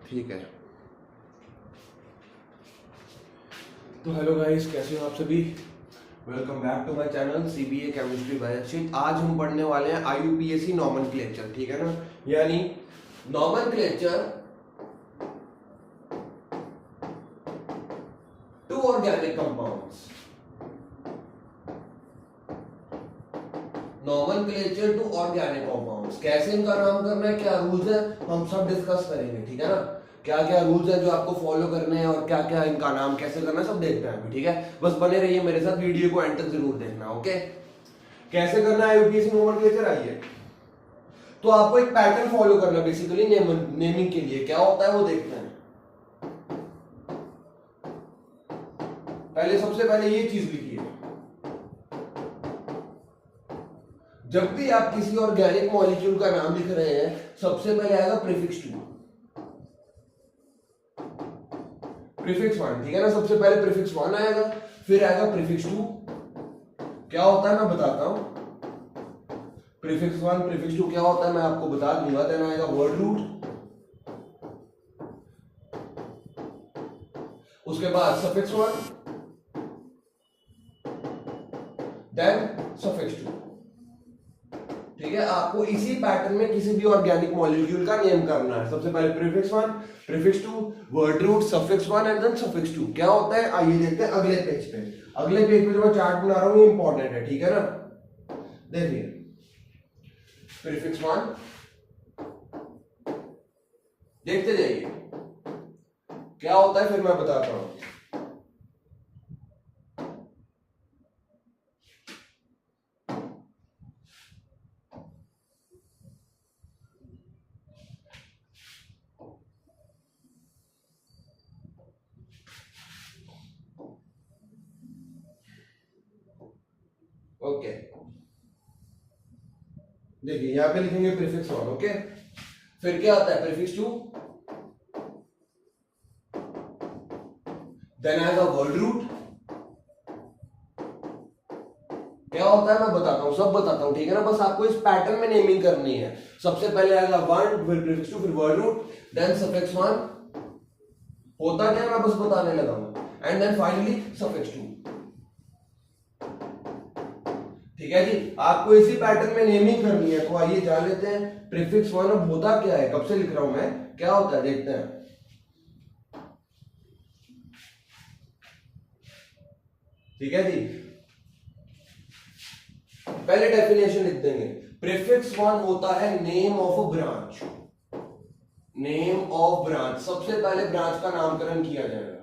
ठीक है। तो हेलो गाइस, कैसे हो आप सभी। Welcome back to my channel CBA chemistry by Akshit. आज हम पढ़ने वाले हैं आईयूपीएसी नॉमेनक्लेचर, ठीक है ना, यानी nomenclature to organic compounds. Nomenclature to organic compounds, कैसे इनका नाम करना है, क्या रूल्स है, हम सब डिस्कस करेंगे, ठीक है ना। क्या क्या रूल्स है जो आपको फॉलो करने हैं और क्या क्या इनका नाम कैसे करना है सब देखते हैं अभी, ठीक है। बस बने रहिए मेरे साथ, वीडियो को एंड तक जरूर देखना, ओके। कैसे करना है यूपीएससी नॉमेनक्लेचर, आइए। तो आपको एक पैटर्न फॉलो करना है बेसिकली नेमिंग के लिए। क्या होता है वो देखते हैं। सबसे पहले ये चीज लिखिए, जब भी आप किसी ऑर्गेनिक मॉलिक्यूल का नाम लिख रहे हैं सबसे पहले आएगा प्रीफिक्स टू, प्रीफिक्स वन, ठीक है ना। सबसे पहले प्रीफिक्स वन आएगा, फिर आएगा प्रीफिक्स टू। क्या होता है मैं बताता हूं। प्रीफिक्स वन प्रीफिक्स टू क्या होता है मैं आपको बता दूंगा। देन आएगा वर्ड रूट, उसके बाद suffix one, then suffix two, ठीक है। आपको इसी पैटर्न में किसी भी ऑर्गेनिक मॉलिक्यूल का नेम करना है। सबसे पहले prefix one, prefix two, word root, suffix one and then suffix two. क्या होता है आइए देखते हैं अगले पेज पे। अगले पेज पे जो मैं चार्ट बना रहा हूं ये इंपॉर्टेंट है, ठीक है ना। देखिए प्रीफिक्स वन, देखते जाइए क्या होता है, फिर मैं बताता हूं। ओके देखिए यहां पे लिखेंगे प्रीफिक्स वन, ओके। फिर क्या आता है प्रीफिक्स टू, देन आएगा वर्ड रूट। क्या होता है मैं बताता हूं, सब बताता हूं, ठीक है ना। बस आपको इस पैटर्न में नेमिंग करनी है। सबसे पहले आएगा वन, फिर प्रीफिक्स टू, फिर word root, then suffix one. होता क्या मैं बस बताने लगा हूं, and then finally suffix two, ठीक है जी। आपको इसी पैटर्न में नेमिंग करनी है। तो आइए जान लेते हैं प्रीफिक्स वन अब होता क्या है, कब से लिख रहा हूं मैं, क्या होता है देखते हैं। ठीक है जी, पहले डेफिनेशन लिख देंगे। प्रीफिक्स वन होता है name of a branch, name of branch. सबसे पहले ब्रांच का नामकरण किया जाएगा,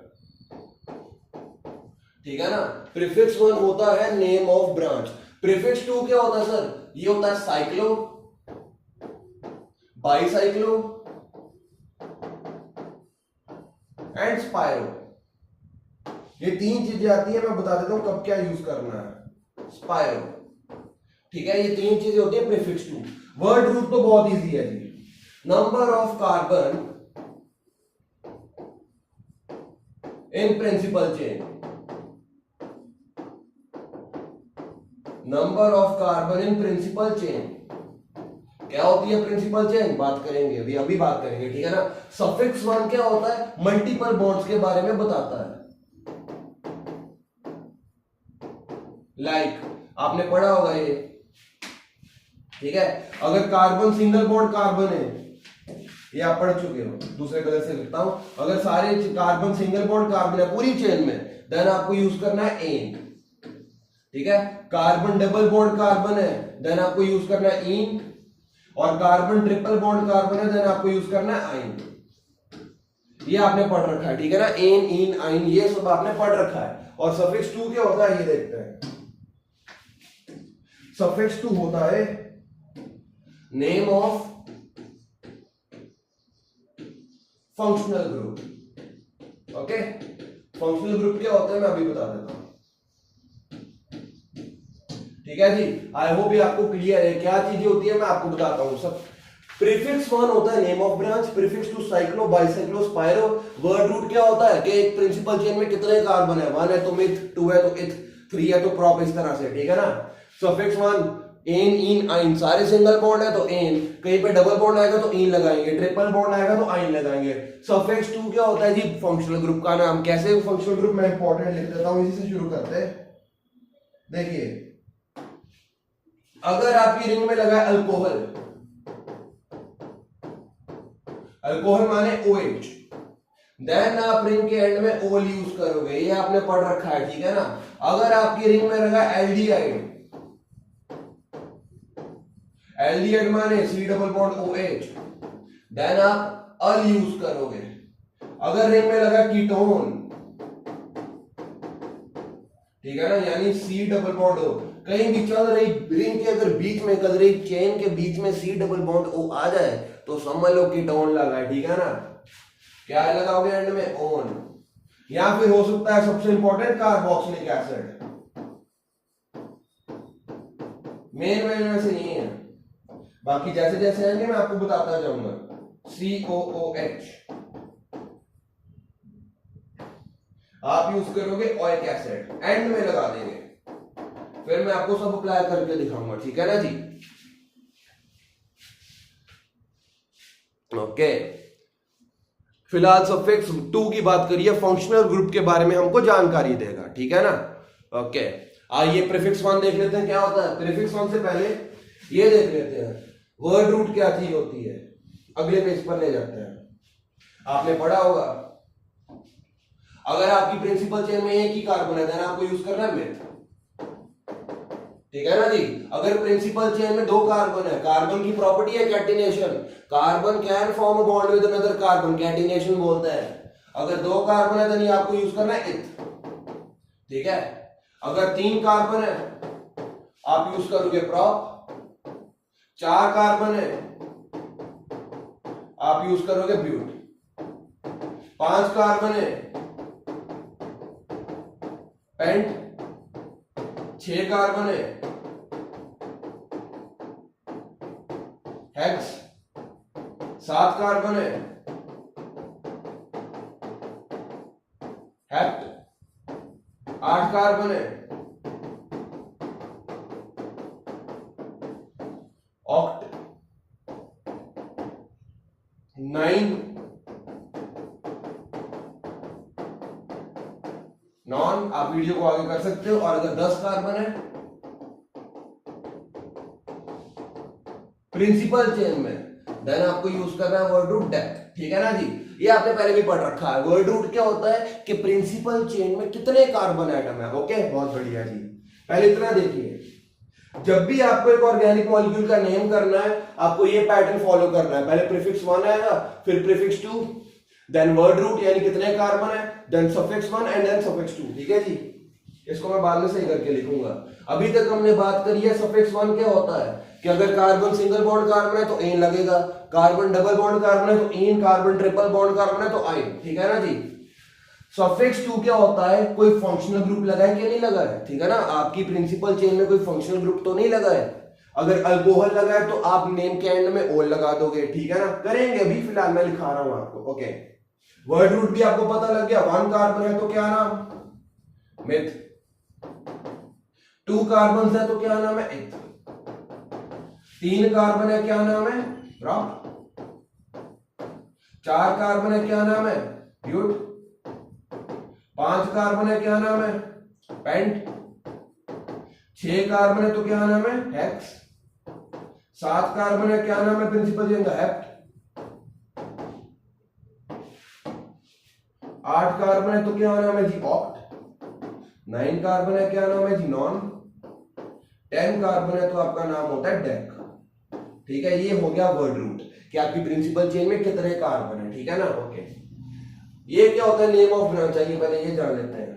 ठीक है ना। प्रीफिक्स वन होता है name of branch. Prefix two क्या होता है सर, ये होता है साइक्लो, बाईसाइक्लो एंड स्पाइरो। ये तीन चीजें आती है, मैं बता देता हूं कब क्या यूज करना है। स्पाइरो, ठीक है, ये तीन चीजें होती है प्रीफिक्स टू। वर्ड रूट तो बहुत इजी है जी। Number of carbon in principal chain, number of carbon in principal chain. क्या होती है प्रिंसिपल चेन, बात करेंगे अभी बात करेंगे, ठीक है ना। सफिक्स वन क्या होता है, मल्टीपल बॉन्ड्स के बारे में बताता है। लाइक आपने पढ़ा होगा ये, ठीक है। अगर कार्बन सिंगल बॉन्ड कार्बन है, ये आप पढ़ चुके हो, दूसरे कलर से लिखता हूं। अगर सारे कार्बन सिंगल बॉन्ड कार्बन है पूरी चेन में, देन आपको यूज करना है एंड, ठीक है। कार्बन डबल बॉन्ड कार्बन है, देन आपको यूज करना है इन, और कार्बन ट्रिपल बॉन्ड कार्बन है, देन आपको यूज करना है आइन। ये आपने पढ़ रखा है, ठीक है ना। एन, इन, आइन ये सब आपने पढ़ रखा है। और सफिक्स टू क्या होता है ये देखते हैं। सफिक्स टू होता है name of functional group, okay. Functional group क्या होता है मैं अभी बता देता हूं, ठीक है जी। आई होप ये आपको क्लियर है क्या चीजें होती है, मैं आपको बताता हूं सब। प्रीफिक्स वन होता है name of branch, prefix two cyclo, bicyclo, spiro. Word root क्या होता है कि एक प्रिंसिपल चेन में कितने कार्बन है, वन है तो मिथ, टू है तो इथ, थ्री है तो प्रॉप, इस तरह से, ठीक है ना। सफिक्स वन एन इन आइन सारे सिंगल बॉन्ड है तो एन, कहीं पे डबल बॉन्ड आएगा तो इन लगाएंगे, ट्रिपल बॉन्ड आएगा तो आइन लगाएंगे। सफिक्स टू क्या होता है जी? फंक्शनल ग्रुप का नाम। कैसे फंक्शनल ग्रुप? मैं इंपॉर्टेंट लिख देता हूं, इसी से शुरू करते हैं। देखिए, अगर आपकी रिंग में लगा है अल्कोहल, अल्कोहल माने OH, देन आप रिंग के एंड में ओल यूज करोगे, ये आपने पढ़ रखा है, ठीक है ना। अगर आपकी रिंग में लगा एल्डिहाइड, एल्डिहाइड माने C double bond OH, then आप अल यूज करोगे। अगर रिंग में लगा कीटोन, ठीक है ना, यानी C डबल बॉन्ड O, कहीं भी चल रही रिंग के अगर बीच में कद रही चेन के बीच में C डबल बॉन्ड O आ जाए तो समझ लो कीटोन लगा है, ठीक है ना। क्या लगाओगे एंड में? ओन। या फिर हो सकता है सबसे इंपॉर्टेंट कार्बोक्सिलिक एसिड, मेन में से नहीं है, बाकी जैसे जैसे आएंगे मैं आपको बताता जाऊंगा। COOH आप यूज करोगे, ओइक एसिड एंड में लगा देंगे, फिर मैं आपको सब अप्लाई करके दिखाऊंगा, ठीक है ना जी। ओके, फिलहाल सफिक्स 2 की बात करिए, फंक्शनल ग्रुप के बारे में हमको जानकारी देगा, ठीक है ना। ओके, आइए प्रीफिक्स 1 देख लेते हैं क्या होता है। प्रीफिक्स 1 से पहले ये देख लेते हैं वर्ड रूट क्या चीज होती है, अगले पेज पर ले जाते हैं। आपने पढ़ा होगा, अगर आपकी प्रिंसिपल चेन में एक ही कार्बन है देन आपको यूज करना है मेथ, ठीक है ना जी। अगर प्रिंसिपल चेन में 2 कार्बन है, कार्बन की प्रॉपर्टी है catenation, carbon can form a bond with another carbon, catenation बोलता है। अगर 2 कार्बन है तो आपको यूज करना है इथ, ठीक है। अगर 3 कार्बन है आप यूज करोगे प्रॉप, 4 कार्बन है आप यूज करोगे ब्यूट, 5 कार्बन है पेंट, 6 कार्बन है हेक्स, 7 कार्बन है हेप्ट, 8 कार्बन है ऑक्ट, 9 नॉन। आप वीडियो को आगे कर सकते हो। और अगर 10 कार्बन है प्रिंसिपल चेन में देन आपको यूज करना है वर्ड रूट डेप्थ, ठीक है ना जी। ये आपने पहले भी पढ़ रखा है। वर्ड रूट क्या होता है कि प्रिंसिपल चेन में कितने कार्बन एटम है। ओके, बहुत बढ़िया जी। पहले इतना देखिए, जब भी आपको एक ऑर्गेनिक मॉलिक्यूल का नेम करना है आपको ये पैटर्न फॉलो करना है। पहले प्रीफिक्स 1 आएगा, फिर प्रीफिक्स 2, देन वर्ड रूट यानी कितने कार्बन है, then suffix 1 and then suffix 2, ठीक है जी। इसको मैं बाद में सही करके लिखूंगा। अभी तक हमने बात करी है सफिक्स 1 क्या होता है कि अगर कार्बन सिंगल बॉन्ड कार्बन है तो एन लगेगा, कार्बन डबल बॉन्ड कार्बन है तो इन, कार्बन ट्रिपल बॉन्ड कार्बन है तो आइन, ठीक है ना जी। सफिक्स 2 क्या होता है, कोई फंक्शनल ग्रुप लगा है कि नहीं लगा है, ठीक है ना। आपकी प्रिंसिपल चेन में कोई फंक्शनल ग्रुप तो नहीं लगा है। अगर अल्कोहल लगा है तो आप नेम के एंड में ओल लगा दोगे, ठीक है ना। करेंगे अभी, फिलहाल मैं लिखा रहा हूं आपको। ओके, वर्ड रूट भी आपको पता लग गया। 1 कार्बन है तो क्या नाम, मिथ। 2 कार्बन है तो क्या नाम है, इथ। 3 कार्बन है क्या नाम है, प्रॉप। 4 कार्बन है क्या नाम है, ब्यूट। 5 कार्बन है क्या नाम है, पेंट। 6 कार्बन है तो क्या नाम है, हेक्स। 7 कार्बन है क्या नाम है प्रिंसिपल चेन का, हेप्ट। 8 कार्बन है तो क्या नाम है जी, ऑक्ट। 9 कार्बन है क्या नाम है जी, नॉन। 10 कार्बन है तो आपका नाम होता है डेक, ठीक है। ये हो गया वर्ड रूट कि आपकी प्रिंसिपल चेन में कितने कार्बन है, ठीक है ना। ओके, ये क्या होता है, नेम ऑफ ब्रांच। आइए पहले ये जान लेते हैं।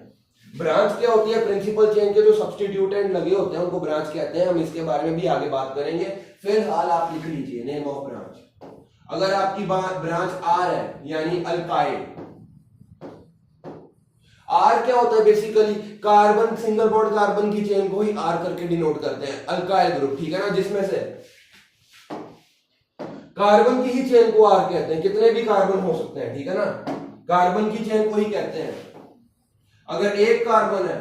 ब्रांच क्या होती है, प्रिंसिपल चेन के जो सब्स्टिट्यूटेंट लगे होते हैं उनको ब्रांच कहते हैं। हम इसके बारे में भी आगे बात करेंगे। फिलहाल आप लिख लीजिए नेम ऑफ ब्रांच। अगर आपकी ब्रांच आर है यानी अल्काइल, आर क्या होता है, basically carbon single bond carbon की चेन को ही आर करके डिनोट करते हैं, अल्काइल ग्रुप, ठीक है ना। जिसमें से कार्बन की ही चेन को आर कहते हैं, कितने भी कार्बन हो सकते हैं, ठीक है ना। कार्बन की चेन को ही कहते हैं। अगर एक कार्बन है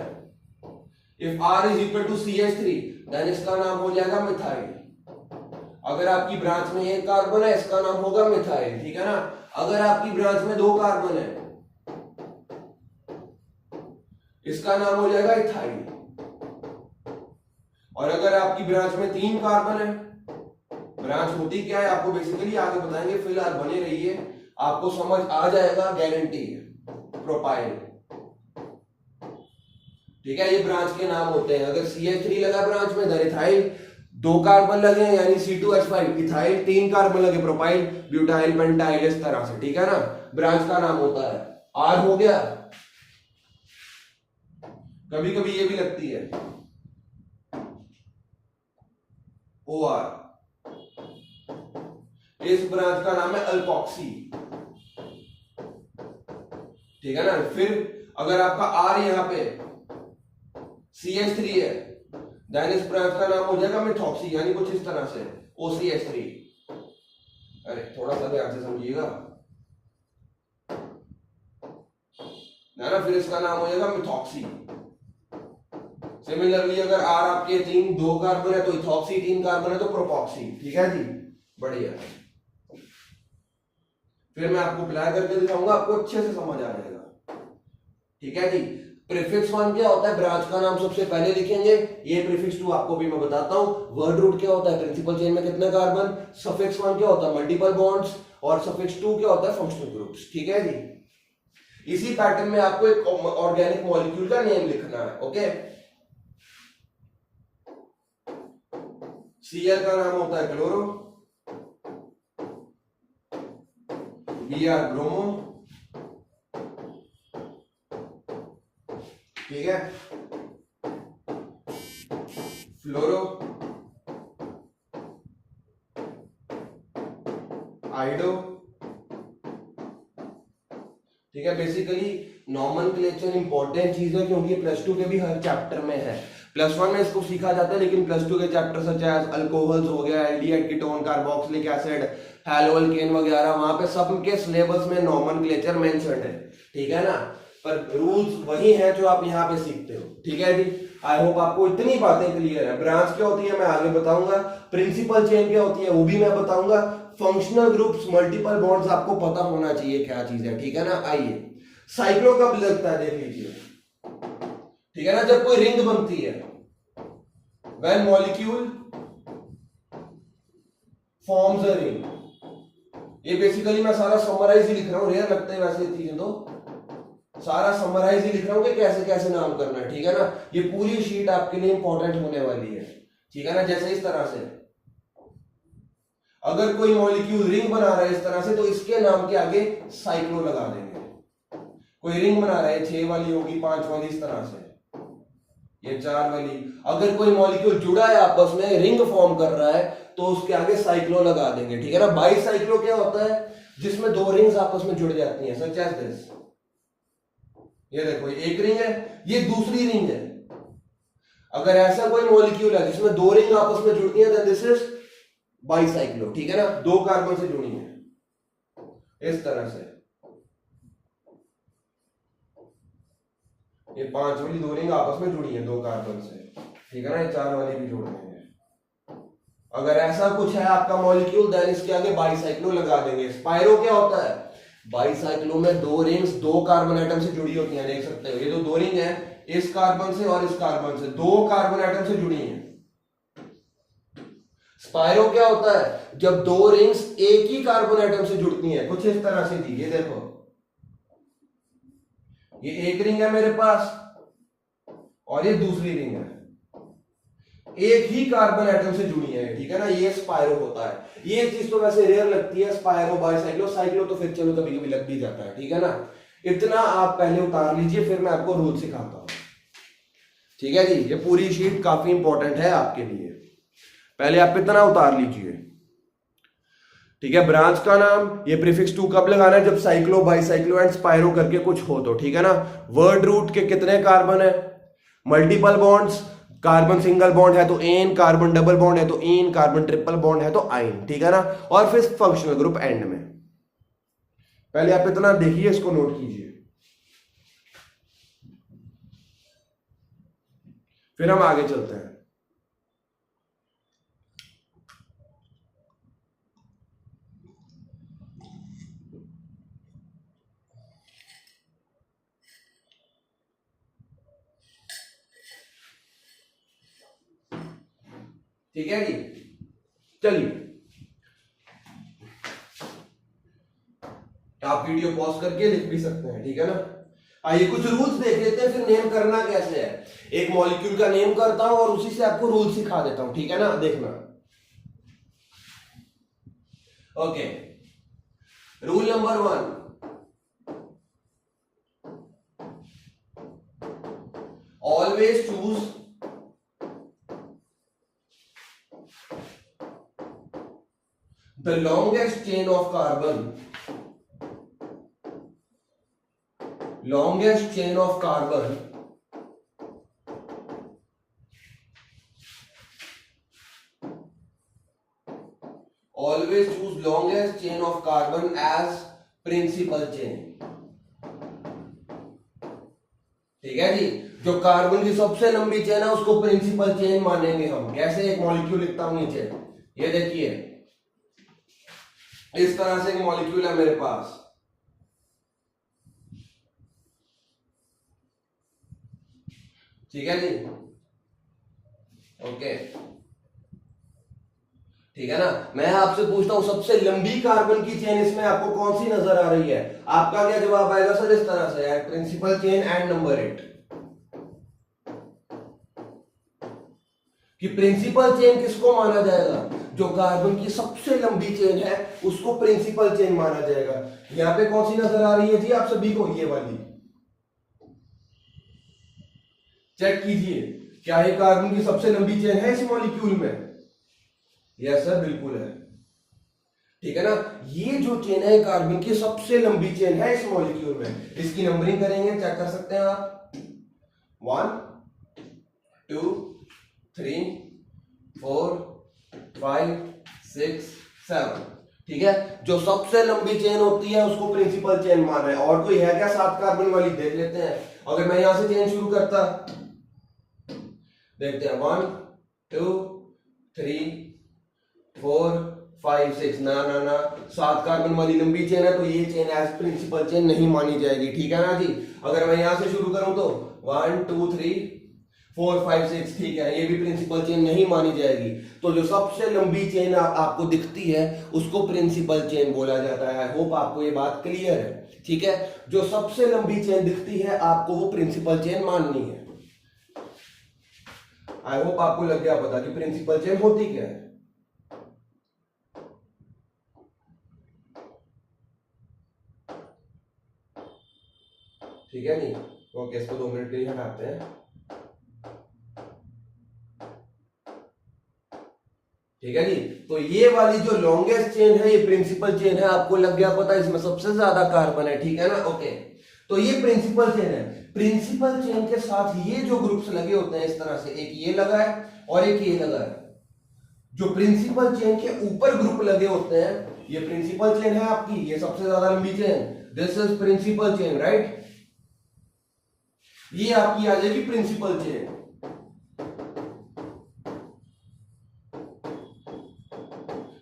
if R is equal to CH3 then इसका नाम हो जाएगा मिथाइल। अगर आपकी ब्रांच में एक कार्बन है इसका नाम होगा मिथाइल, ठीक है ना। अगर आपकी ब्रांच में दो कार्बन है इसका नाम हो जाएगा इथाइल। और अगर आपकी ब्रांच में तीन कार्बन है, ब्रांच होती क्या है आपको बेसिकली आगे बताएंगे, फिलहाल बने रहिए, आपको समझ आ जाएगा, गारंटी है। प्रोपाइल, ठीक है, ये ब्रांच के नाम होते हैं। अगर CH3 लगा ब्रांच में देन इथाइल, दो कार्बन लगे यानी C2H5 इथाइल, तीन कार्बन लगे प्रोपाइल, ब्यूटाइल, पेंटाइल, इस तरह से, ठीक है ना, ब्रांच का नाम होता है। R हो गया, कभी कभी ये भी लगती है OR, इस ब्रांच का नाम है अल्कोक्सी, ठीक है ना। फिर अगर आपका R यहां पे CH3 है देन इस ब्रांच का नाम हो जाएगा मिथॉक्सी, यानी कुछ इस तरह से OCH3। अरे थोड़ा सा ध्यान से समझिएगा ना, फिर इसका नाम हो जाएगा मिथॉक्सी। सिमिलरली अगर R आपके दो कार्बन है तो इथॉक्सी, तीन कार्बन है तो प्रोपॉक्सी, ठीक है जी, बढ़िया। फिर मैं आपको अप्लाई करके दिखाऊंगा, आपको अच्छे से समझ आ जाएगा, ठीक है जी। प्रीफिक्स 1 क्या होता है, ब्रांच का नाम सबसे पहले लिखेंगे, ये प्रीफिक्स 2 आपको भी मैं बताता हूं। वर्ड रूट क्या होता है, प्रिंसिपल चेन में कितने कार्बन। सफिक्स 1 क्या होता है, मल्टीपल बॉन्ड्स, और सफिक्स 2 क्या होता है, फंक्शनल ग्रुप्स, ठीक है जी। इसी पैटर्न में आपको एक ऑर्गेनिक मॉलिक्यूल का नेम लिखना है, ओके। Cl का नाम होता है क्लोरो, Br ब्रोमो, ठीक है, फ्लोरो, आइडो, ठीक है। बेसिकली नॉमेनक्लेचर इंपॉर्टेंट चीज है क्योंकि +2 के भी हर चैप्टर में है। +1 में इसको सीखा जाता है लेकिन +2 के चैप्टर सच एज अल्कोहल्स हो गया, एल्डिहाइड कीटोन, कार्बोक्सिलिक एसिड, हैलोअल्केन वगैरह, वहां पे सबके सिलेबस में नॉमेनक्लेचर मेंशन्ड है, ठीक है ना। पर रूल्स वही है जो आप यहाँ पे सीखते हो, ठीक है जी। आई होप आपको इतनी बातें क्लियर है। ब्रांच क्या होती है मैं आगे बताऊंगा, प्रिंसिपल चेन क्या होती है वो भी मैं बताऊंगा, फंक्शनल ग्रुप्स, मल्टीपल बॉन्ड्स आपको पता होना चाहिए क्या चीज है, ठीक है ना। आइए, साइक्लो कब लगता है देख लीजिए, ठीक है ना, जब कोई रिंग बनती है, when molecule forms a ring. ये बेसिकली मैं सारा समराइज ही लिख रहा हूं, रेयर लगता है वैसे चीजें, तो सारा समराइज ही लिख रहा हूं कि कैसे कैसे नाम करना है, ठीक है ना। ये पूरी शीट आपके लिए इंपॉर्टेंट होने वाली है, ठीक है ना। जैसे इस तरह से अगर कोई मॉलिक्यूल रिंग बना रहा है इस तरह से, तो इसके नाम के आगे साइक्लो लगा देंगे। कोई रिंग बना रहा है 6 वाली होगी, 5 वाली, इस तरह से, ये 4 वाली। अगर कोई मॉलिक्यूल जुड़ा है आपस में, रिंग फॉर्म कर रहा है, तो उसके आगे साइक्लो लगा देंगे, ठीक है ना। बाईसाइक्लो क्या होता है, जिसमें दो रिंग्स आपस में जुड़ जाती हैं, सच एज दिस। ये देखो, एक रिंग है, ये दूसरी रिंग है। अगर ऐसा कोई मॉलिक्यूल है जिसमें दो रिंग आपस में जुड़ती है, देन दिस इज बाईसाइक्लो, ठीक है ना। दो कार्बन से जुड़ी है इस तरह से, ये 5 वाली दो रिंग आपस में जुड़ी है दो कार्बन से, ठीक है ना। ये 4 वाली भी जोड़ देंगे। अगर ऐसा कुछ है आपका मॉलिक्यूल, देन इसके आगे बाईसाइक्लो लगा देंगे। स्पाइरो क्या होता है, बाईसाइक्लो में दो रिंग्स दो कार्बन एटम से जुड़ी होती हैं, देख सकते हो ये जो दो रिंग है, इस कार्बन से और इस कार्बन से, दो कार्बन एटम से जुड़ी हैं। स्पाइरो क्या होता है, जब दो रिंग्स एक ही कार्बन एटम से जुड़ती हैं, कुछ इस तरह से दी। ये देखो, ये एक रिंग है मेरे पास और ये दूसरी रिंग है, एक ही कार्बन एटम से जुड़ी है, ठीक है ना। ये स्पाइरो होता है। ये चीज तो वैसे रेयर लगती है, स्पाइरो, बाईसाइक्लो, साइक्लो तो फिर चलो कभी कभी लग भी जाता है, ठीक है ना। इतना आप पहले उतार लीजिए, फिर मैं आपको रूल सिखाता हूं, ठीक है जी। ये पूरी शीट काफी इंपॉर्टेंट है आपके लिए, पहले आप इतना उतार लीजिए, ठीक है। ब्रांच का नाम, ये प्रीफिक्स 2 कब लगाना है, जब साइक्लो, बाईसाइक्लो एंड स्पाइरो करके कुछ हो तो, ठीक है ना। वर्ड रूट के कितने कार्बन है, multiple bonds, carbon single bond है तो एन, कार्बन डबल बॉन्ड है तो इन, कार्बन ट्रिपल बॉन्ड है तो आइन, ठीक है ना। और फिर फंक्शनल ग्रुप एंड में। पहले आप इतना देखिए, इसको नोट कीजिए। फिर हम आगे चलते हैं। ठीक है जी, चलिए आप वीडियो पॉज करके लिख भी सकते हैं, ठीक है ना। आइए कुछ रूल्स देख लेते हैं, फिर नेम करना कैसे है। एक मॉलिक्यूल का नेम करता हूं और उसी से आपको रूल सिखा देता हूं, ठीक है ना। देखना, okay. Rule number 1, always choose the longest chain of carbon, longest chain of carbon always choose longest chain of carbon as principal chain। ठीक है जी, जो कार्बन की सबसे लंबी चेन है उसको प्रिंसिपल चेन मानेंगे हम। कैसे, एक मॉलिक्यूल लिखता हूं नीचे, ये देखिए इस तरह से एक मॉलिक्यूल है मेरे पास, ठीक है जी, ओके, ठीक है ना। मैं आपसे पूछता हूं सबसे लंबी कार्बन की चेन इसमें आपको कौन सी नजर आ रही है? आपका क्या जवाब आएगा? सर इस तरह से, principal chain and number it. कि प्रिंसिपल चेन किसको माना जाएगा? जो कार्बन की सबसे लंबी चेन है उसको प्रिंसिपल चेन माना जाएगा। यहां पे कौन सी नजर आ रही है जी आप सभी को? ये वाली, चेक कीजिए, क्या ये कार्बन की सबसे लंबी चेन है इस मॉलिक्यूल में? यस सर, बिल्कुल है, ठीक है ना। ये जो चेन है कार्बन की सबसे लंबी चेन है इस मॉलिक्यूल में। इसकी नंबरिंग करेंगे, चेक कर सकते हैं आप, 1 2 3 4 5 6 7, ठीक है। जो सबसे लंबी चेन होती है उसको प्रिंसिपल चेन मान रहे हैं। और कोई है क्या 7 कार्बन वाली? देख लेते हैं। अगर मैं यहां से चेन शुरू करता, देखते हैं, 1 2 3 4 5 6, ना ना ना, 7 कार्बन वाली लंबी चेन है तो ये चेन एज प्रिंसिपल चेन नहीं मानी जाएगी, ठीक है ना जी। अगर मैं यहां से शुरू करूं तो 1 2 3 4 5 6, ठीक है, ये भी प्रिंसिपल चेन नहीं मानी जाएगी। तो जो सबसे लंबी चेन आपको दिखती है उसको प्रिंसिपल चेन बोला जाता है। आई होप आपको ये बात क्लियर है, ठीक है। जो सबसे लंबी चेन दिखती है आपको वो प्रिंसिपल चेन माननी है। आई होप आपको लग गया पता कि प्रिंसिपल चेन होती क्या है। ठीक है नहीं, ओके, इसको 2 मिनट के लिए हटाते हैं, ठीक है जी। तो ये वाली जो लॉन्गेस्ट चेन है ये प्रिंसिपल चेन है, आपको लग गया पता, इसमें सबसे ज्यादा कार्बन है, ठीक है ना, ओके। तो ये प्रिंसिपल चेन है। प्रिंसिपल चेन के साथ ये जो ग्रुप्स लगे होते हैं इस तरह से, एक ये लगा है और एक ये लगा है। जो प्रिंसिपल चेन के ऊपर ग्रुप लगे होते हैं, ये प्रिंसिपल चेन है आपकी, ये सबसे ज्यादा लंबी chain, this is principal chain, right. ये आपकी आ जाएगी प्रिंसिपल चेन,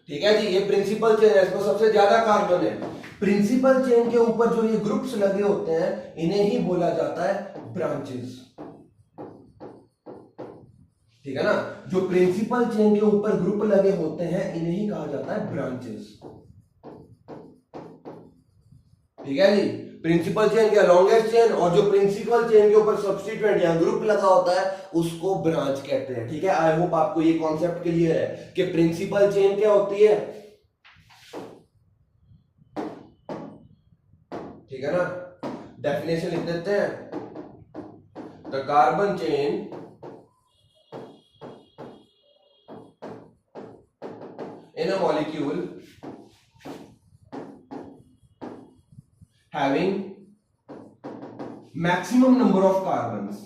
ठीक है जी। ये प्रिंसिपल चेन है, इसमें सबसे ज्यादा कार्बन है। प्रिंसिपल चेन के ऊपर जो ये ग्रुप्स लगे होते हैं इन्हें ही बोला जाता है ब्रांचेस, ठीक है ना। जो प्रिंसिपल चेन के ऊपर ग्रुप लगे होते हैं इन्हें ही कहा जाता है ब्रांचेस, ठीक है जी। प्रिंसिपल चेन क्या, लॉन्गेस्ट चेन, और जो प्रिंसिपल चेन के ऊपर सब्स्टिट्यूएंट या ग्रुप लगा होता है उसको ब्रांच कहते हैं, ठीक है। आई होप आपको ये कॉन्सेप्ट क्लियर है कि प्रिंसिपल चेन क्या होती है, ठीक है ना। डेफिनेशन लिख देते हैं, the carbon chain in a molecule having maximum number of carbons,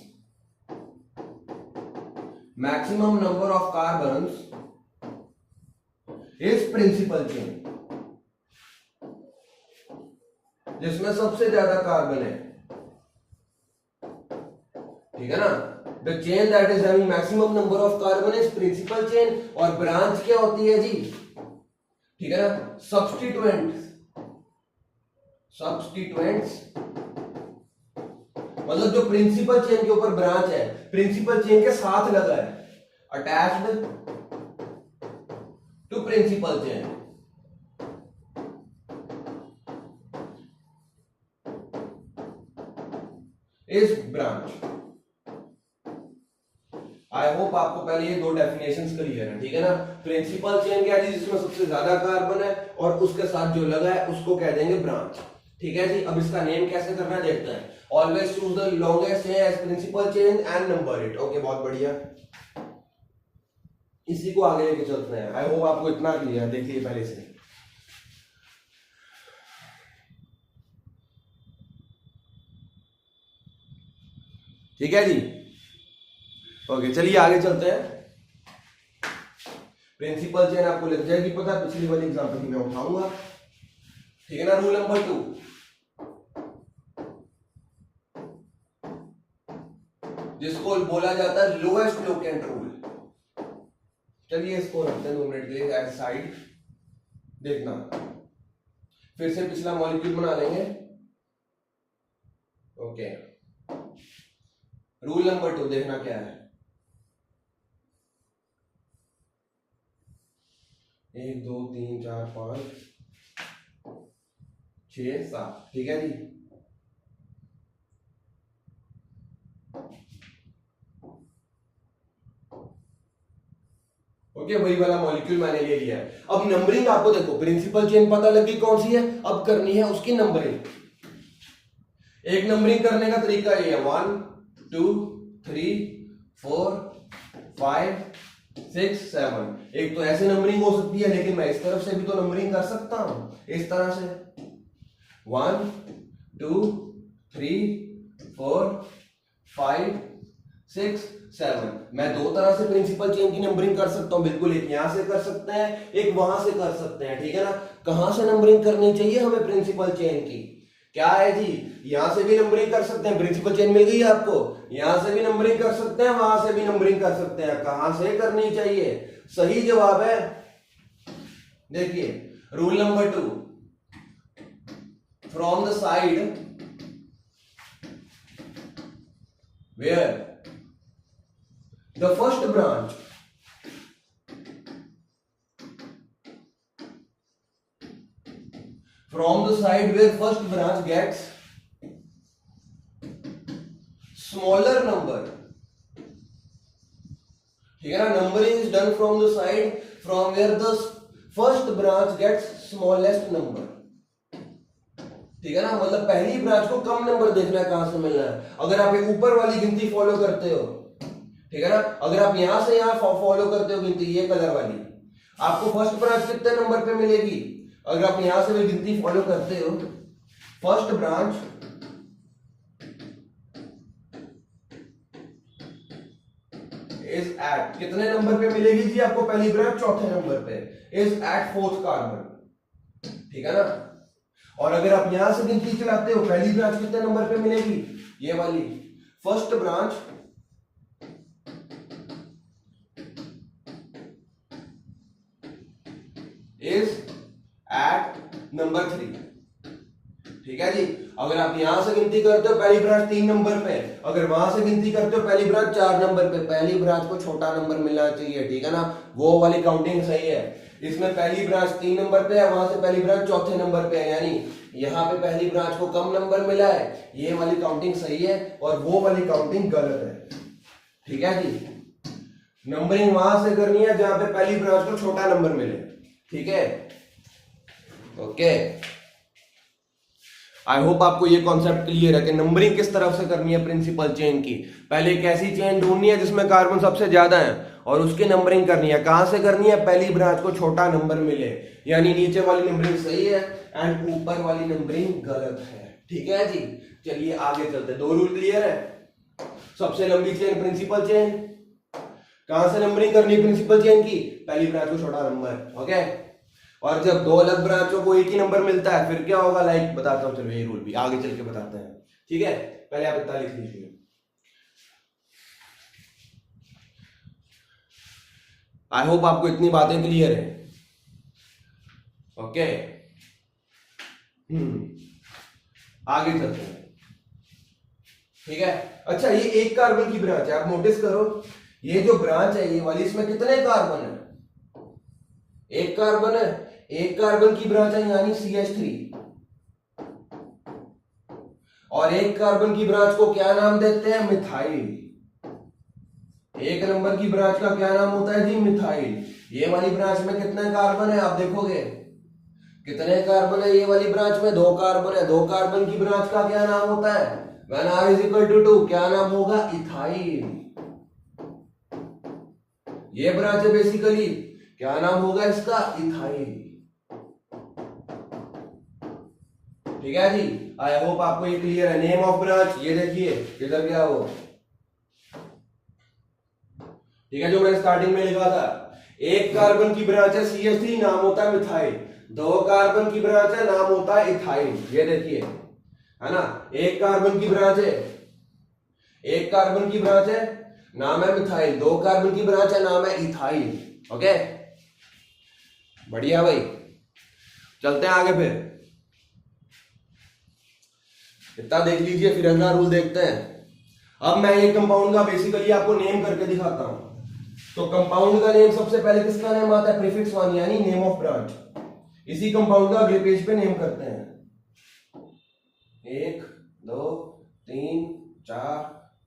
maximum number of carbons is principal chain, जिसमें सबसे ज्यादा कार्बन है, ठीक है ना, the chain that is having maximum number of carbon is principal chain, और branch क्या होती है जी, ठीक है ना, सब्स्टिट्यूएंट्स मतलब जो प्रिंसिपल चेन के ऊपर ब्रांच है, प्रिंसिपल चेन के साथ लगा है, attached to principal chain, is branch. I hope आपको पहले ये दो डेफिनेशंस क्लियर है, ठीक है ना। प्रिंसिपल चेन क्या है, जिसमें सबसे ज्यादा कार्बन है और उसके साथ जो लगा है उसको कह देंगे ब्रांच, ठीक है जी। अब इसका नेम कैसे करना देखते हैं। Always choose the longest chain as principal chain and number it. Okay, बहुत बढ़िया, इसी को आगे लेके चलते हैं। आई होप आपको इतना क्लियर, देखिए पहले से। ठीक है जी, ओके चलिए आगे चलते हैं। प्रिंसिपल चेन आपको लग जाएगी पता, पिछली वाली एग्जांपल की मैं उठाऊंगा, ठीक है ना। रूल नंबर 2, जिसको बोला जाता है लोएस्ट लोकेंट रूल। चलिए इसको रखते हैं 2 मिनट के लिए एज साइड, देखना फिर से पिछला मॉलिक्यूल बना लेंगे। ओके, रूल नंबर 2 देखना क्या है। 1 2 3 4 5 6 7, ठीक है जी। ओके, वही वाला मॉलिक्यूल मैंने ले लिया है। अब नंबरिंग आपको देखो, प्रिंसिपल चेन पता लगी कौन सी है, अब करनी है उसकी नंबरिंग। एक नंबरिंग करने का तरीका ये है, 1 2 3 4 5 6 7। एक तो ऐसे नंबरिंग हो सकती है, लेकिन मैं इस तरफ से भी तो नंबरिंग कर सकता हूं, इस तरह से 1 2 3 4 5 6 7। मैं दो तरह से प्रिंसिपल चेन की नंबरिंग कर सकता हूं, बिल्कुल। एक यहां से कर सकते हैं, एक वहां से कर सकते हैं, ठीक है ना। कहां से नंबरिंग करनी चाहिए हमें प्रिंसिपल चेन की, क्या है जी, यहां से भी नंबरिंग कर सकते हैं, प्रिंसिपल चेन मिल गई आपको, यहां से भी नंबरिंग कर सकते हैं, वहां से भी नंबरिंग कर सकते हैं। कहां से करनी चाहिए, सही जवाब है, देखिए rule number 2, from the side where the first branch gets smaller number, ठीक है ना। Numbering is done from the side from where the first branch gets smallest number, ठीक है ना। मतलब पहली ब्रांच को कम नंबर देखना है, कहां से मिलना है। अगर आप ये ऊपर वाली गिनती फॉलो करते हो, ठीक है ना, अगर आप यहां से यहां फॉलो करते हो गिनती, ये कलर वाली, आपको फर्स्ट ब्रांच कितने नंबर पे मिलेगी। अगर आप यहां से भी गिनती फॉलो करते हो, फर्स्ट ब्रांच इज एट, कितने नंबर पे मिलेगी जी आपको पहली ब्रांच, चौथे नंबर पे, इज एट 4th कार्बन, ठीक है ना। और अगर आप यहां से गिनती चलाते हो, पहली ब्रांच कितने नंबर पे मिलेगी, ये वाली, first branch is at number 3, ठीक है जी। अगर आप यहां से गिनती करते हो, पहली ब्रांच 3 नंबर पे, अगर वहां से गिनती करते हो, पहली ब्रांच 4 नंबर पे, पहली ब्रांच को छोटा नंबर मिलना चाहिए, ठीक है ना। वो वाली काउंटिंग सही है। इसमें पहली ब्रांच 3 नंबर पे है, वहां से पहली ब्रांच चौथे नंबर पे है, यानी यहां पे पहली ब्रांच को कम नंबर मिला है, ये वाली काउंटिंग सही है और वो वाली काउंटिंग गलत है, ठीक है जी। नंबरिंग वहां से करनी है जहां पे पहली ब्रांच को छोटा नंबर मिले, ठीक है। ओके, आई होप आपको ये कॉन्सेप्ट क्लियर है कि नंबरिंग किस तरफ से करनी है प्रिंसिपल चेन की। पहले एक ऐसी चेन ढूंढनी है जिसमें कार्बन सबसे ज्यादा है और उसकी नंबरिंग करनी है। कहां से करनी है, पहली ब्रांच को छोटा नंबर मिले, यानी नीचे वाली नंबरिंग सही है एंड ऊपर वाली नंबरिंग गलत है, ठीक है जी। चलिए आगे चलते हैं, 2 रूल क्लियर है। सबसे लंबी चेन प्रिंसिपल चेन, कहां से नंबरिंग करनी प्रिंसिपल चेन की, पहली ब्रांच को छोटा नंबर, ओके। और जब 2 अलग ब्रांचों को एक ही नंबर मिलता है फिर क्या होगा, लाइक बताता हूं, चलो ये रूल भी आगे चल के बताते हैं, ठीक है। पहले आप इतना लिख लीजिए, आई होप आपको इतनी बातें क्लियर है। ओके, आगे चलते हैं। ठीक है, अच्छा ये एक कार्बन की ब्रांच है, आप नोटिस करो ये जो ब्रांच है ये वाली, इसमें कितने कार्बन है? एक कार्बन है, एक कार्बन की ब्रांच है यानी CH3, और एक कार्बन की ब्रांच को क्या नाम देते हैं? मिथाइल। एक नंबर की ब्रांच का क्या नाम होता है जी? मिथाइल। ये वाली ब्रांच में कितने कार्बन है आप देखोगे, कितने कार्बन है ये वाली ब्रांच में? 2 कार्बन है। 2 कार्बन की ब्रांच का क्या नाम होता है? When R is equal to 2, क्या नाम होगा? इथाइल। ये ब्रांच है बेसिकली, क्या नाम होगा इसका? इथाइल। ठीक है जी, आई होप आपको ये क्लियर है। नेम ऑफ ब्रांच ये देखिए किधर गया वो, ठीक है, जो मैंने स्टार्टिंग में लिखा था। एक कार्बन की ब्रांच है CH3, नाम होता है मिथाइल। 2 कार्बन की ब्रांच है, नाम होता है इथाइल। ये देखिए, है ना, एक कार्बन की ब्रांच है, एक कार्बन की ब्रांच है, नाम है मिथाइल। 2 कार्बन की ब्रांच है, नाम है इथाइल। ओके, बढ़िया भाई, चलते हैं आगे। फिर इतना देख लीजिए, फिर अगला रूल देखते हैं। अब मैं ये कंपाउंड का बेसिकली आपको नेम करके दिखाता हूं। तो कंपाउंड का नेम सबसे पहले किसका नेम आता है? प्रीफिक्स 1 यानी नेम ऑफ ब्रांच। इसी कंपाउंड का अगले पेज पे नेम करते हैं। 1 2 3 4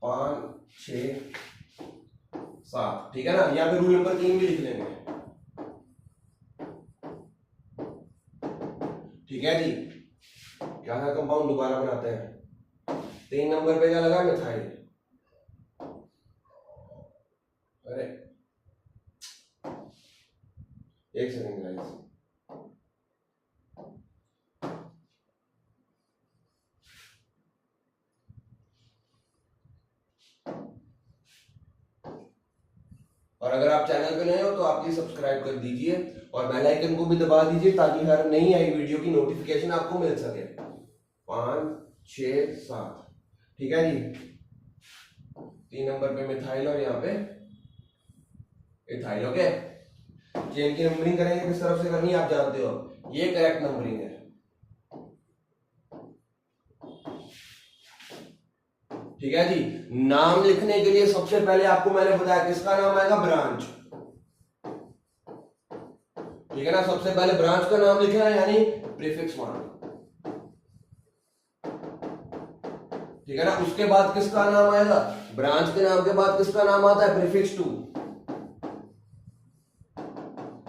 5 6 7, ठीक है ना। यहाँ पे रूल नंबर 3 भी लिख लेंगे। ठीक है जी, क्या था कंपाउंड, दोबारा बनाते हैं। 3 नंबर पे क्या लगा? मिथाइल। अरे एक सेकंड गाइस, और अगर आप चैनल पे नए हो तो आप प्लीज सब्सक्राइब कर दीजिए और बेल आइकन को भी दबा दीजिए ताकि हर नई आई वीडियो की नोटिफिकेशन आपको मिल सके। 5 6 7, ठीक है जी। 3 नंबर पे मिथाइल और यहाँ पे इथाइल। ओके, चेन की नंबरिंग करेंगे किस तरफ से करनी है आप जानते हो, ये करेक्ट नंबरिंग है। ठीक है जी, नाम लिखने के लिए सबसे पहले आपको मैंने बताया किसका नाम आएगा? ब्रांच। ठीक है ना, सबसे पहले ब्रांच का नाम लिखना है यानी प्रीफिक्स 1। ठीक है ना, उसके बाद किसका नाम आएगा? ब्रांच के नाम के बाद किसका नाम आता है? प्रीफिक्स 2।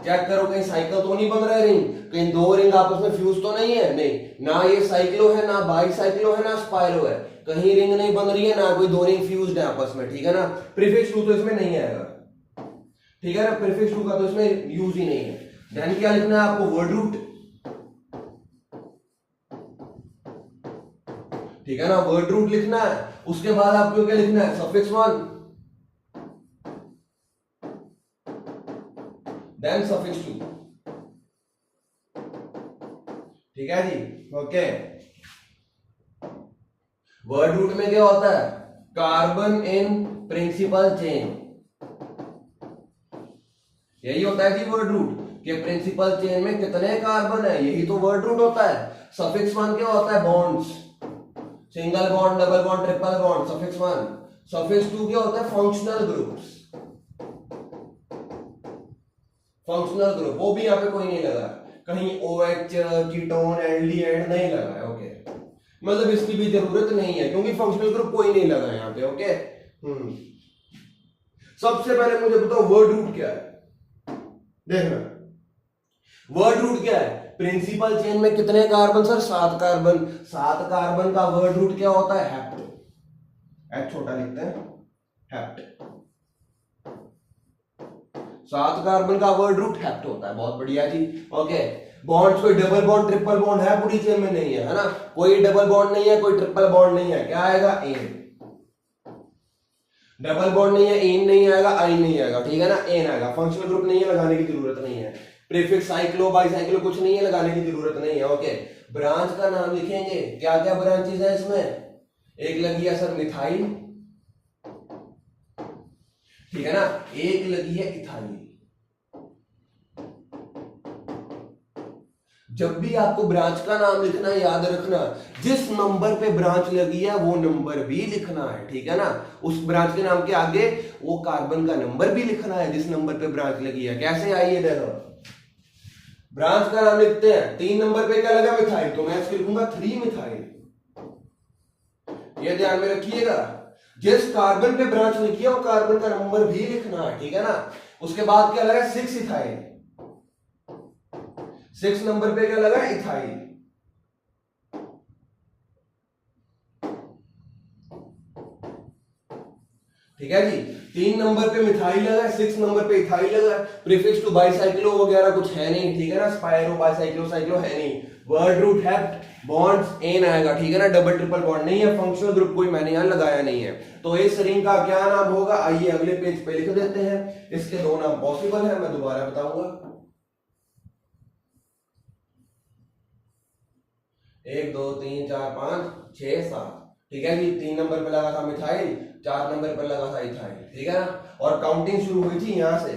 चेक करो कहीं साइकिल तो नहीं बन रहा है रिंग, कहीं 2 रिंग आपस में फ्यूज तो नहीं है? नहीं ना, ये साइक्लो है ना बाईसाइक्लो है ना स्पाइरो है, कहीं रिंग नहीं बन रही है ना कोई 2 रिंग फ्यूज्ड है आपस में। ठीक है ना, प्रीफिक्स 2 तो इसमें नहीं आएगा। ठीक है ना, प्रीफिक्स 2 का तो इसमें यूज ही नहीं है। देन क्या लिखना है आपको? Word root. ठीक है ना, वर्ड रूट लिखना है। उसके बाद आपको क्या लिखना है? Suffix 1 then suffix 2। ठीक है जी, ओके। वर्ड रूट में क्या होता है? कार्बन इन प्रिंसिपल चेन, यही होता है जी वर्ड रूट, कि प्रिंसिपल चेन में कितने कार्बन है, यही तो वर्ड रूट होता है। सफिक्स 1 क्या होता है? Bonds, single bond, double bond, triple bond, suffix 1। Suffix 2 क्या होता है? फंक्शनल ग्रुप्स, फंक्शनल ग्रुप, वो भी यहाँ पे कोई नहीं लगा, कहीं OH कीटोन एल्डिहाइड नहीं लगा है। ओके, मतलब इसकी भी जरूरत नहीं है क्योंकि फंक्शनल ग्रुप कोई नहीं लगा यहाँ पे। ओके, सबसे पहले मुझे बताओ वर्ड रूट क्या है? देखना, वर्ड रूट क्या है? प्रिंसिपल चेन में कितने कार्बन सर? 7 कार्बन। 7 कार्बन का वर्ड रूट क्या होता है? हेप्ट। एच छोटा लिखते हैं, हेप्ट। 7 कार्बन का वर्ड रूट हेप्ट होता है। बहुत बढ़िया जी, ओके। बॉन्ड्स कोई डबल बॉन्ड ट्रिपल बॉन्ड है पूरी चेन में? नहीं है ना, कोई डबल बॉन्ड नहीं है, कोई ट्रिपल बॉन्ड नहीं है। क्या आएगा? एन। डबल बॉन्ड नहीं है, एन नहीं आएगा, आई नहीं आएगा। ठीक है ना, एन आएगा। फंक्शनल ग्रुप नहीं है, लगाने की जरूरत नहीं है। प्रीफिक्स साइक्लो बाईसाइक्लो कुछ नहीं है, लगाने की जरूरत नहीं है। ओके, ब्रांच का नाम लिखेंगे। क्या क्या ब्रांचेस है इसमें? एक लगी है सर मिथाइल, ठीक है ना, एक लगी है इथाइल। जब भी आपको ब्रांच का नाम लिखना है याद रखना जिस नंबर पे ब्रांच लगी है वो नंबर भी लिखना है, ठीक है ना। उस ब्रांच के नाम के आगे वो कार्बन का नंबर भी लिखना है जिस नंबर पे ब्रांच लगी है। कैसे आइए देखो, ब्रांच का नाम लिखते हैं, 3 नंबर पे क्या लगा मिथाइल, तो मैं इसको लिखूंगा 3 मिथाइल। ये ध्यान में रखिएगा, जिस कार्बन पे ब्रांच लिखी है वो कार्बन का नंबर भी लिखना है, ठीक है ना। उसके बाद क्या लगा 6 इथाइल, 6 नंबर पे क्या लगा इथाइल। ठीक है जी, 3 नंबर पे मिथाइल लगा, 6 नंबर पे इथाइल लगा। प्रीफिक्स टू बाइसाइक्लो वगैरह कुछ है नहीं, ठीक है ना। स्पाइरो बाइसाइक्लो साइक्लो है नहीं। वर्ड रूट हेप्ट बॉन्ड्स एन आएगा, ठीक है ना। डबल ट्रिपल बॉन्ड नहीं है, फंक्शनल ग्रुप कोई मैंने यहां लगाया नहीं है। तो इस रिंग का क्या नाम होगा, आइए अगले पेज पे लिख देते हैं। इसके 2 नाम पॉसिबल है, मैं दोबारा बताऊंगा। 1 2 3 4 5 6 7, ठीक है जी। 3 नंबर पे लगा था मिथाइल, 4 नंबर पर लगा था इथाइल, ठीक है ना। और काउंटिंग शुरू हुई थी यहां से,